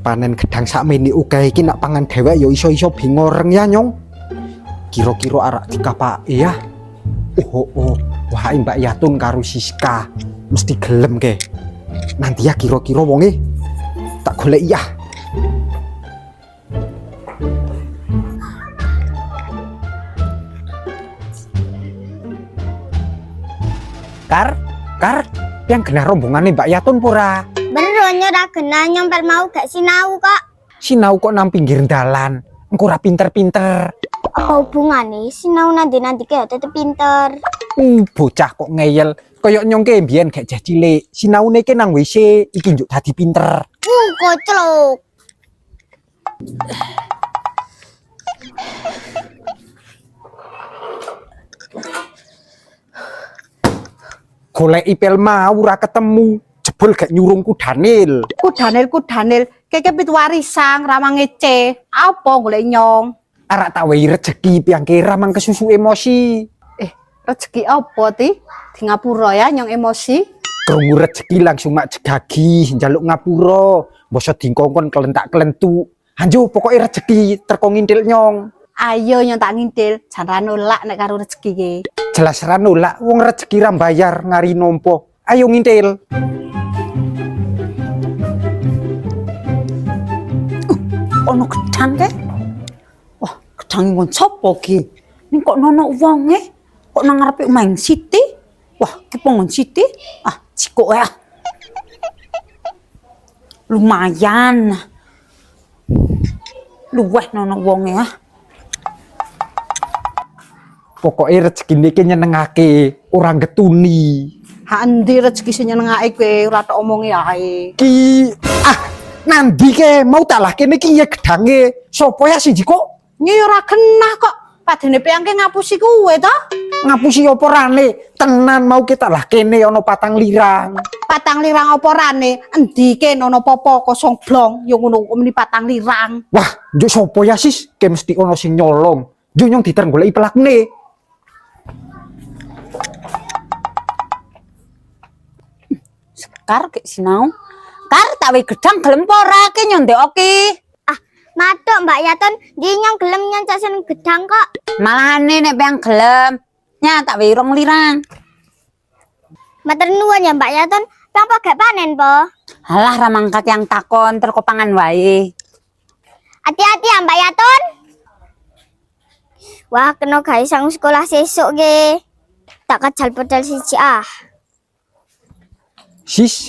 panen gedang sakmene uga iki nak pangan dhewek ya iso-iso bingoreng ya nyong. Kira-kira arak dikapake ya. Wah Mbak Yatun karo Siska mesti gelem ke. Nanti ya kira-kira wonge tak golek ya. Kar, yang kena rombongannya Mbak Yatun pura. Bener nyora kena nyompel mau gak sinau kok. Sinau kok nang pinggir dalan. Engko ora pinter-pinter. Apa hubungane sinau nanti kayak tetep pinter. Bocah kok ngeyel. Kayak nyongke mbiyen gak jah cilik. Sinaune ke nang WC iki njuk dadi pinter. Koclok. Golek ipel mau ora ketemu. Jebul gak nyurungku Daniel. Ku Daniel, keke pit warisan ramang ngece. Apa golek nyong? Arak tak wehi rejeki piang kira mang kesusu emosi. Rezeki apa ti? Di ngapura ya nyong emosi. Krungu rejeki langsung mak jegagi njaluk ngapura. Mboso dingkongkon kelentak-kelentu. Anjo pokoke rejeki terko ngintil nyong. Ayo nyong tak ngintil, jan ra nolak nek karo rezeki ki. Jelas ra nolak wong rejeki ra bayar ngari nompo. Ayo ngintil. Ono gedang ke? Wah, gedang ngon sapa ki? Ning kok nono wonge? Kok nang ngarepe main Siti? Wah, ki pongon Siti. Cikok ya. Lumayan. Luweh nono wonge ya. Pokoke rezekine ki nyenengake, ora getuni. Ha endi rezeki sing nyenengake kowe ora tok omongi ae. Ki nandi ke mau tak lah kene ki ya gedange. Sopo ya siji kok? Nyi ora genah kok. Padene peyangke ngapusi kuwe to? Ngapusi apa rane? Tenan mau kita lah kene ono 4 lirang. 4 lirang apa rane? Endike nono popo kosong blong yo ngono meni 4 lirang. Wah, njuk sopo ya sis? Ke mesti ono sing nyolong. Njuk nyong ditereng goleki pelakune. Kar kek sinau. Kar tak we gedang gelem ora ke nyondeoke. Matuk Mbak Yatun, di nyong gelem nyoncok seneng gedang kok. Malahane nek peyang gelem. Nya tak we 2 lirang. Matur nuwun ya Mbak Yatun, pang gak panen po. Halah ra mangkat yang takon terko pangan wae. Hati-hati ya Mbak Yatun. Wah, kena gawe sang sekolah sesuk ge. Tak kajal pedal siji Sis,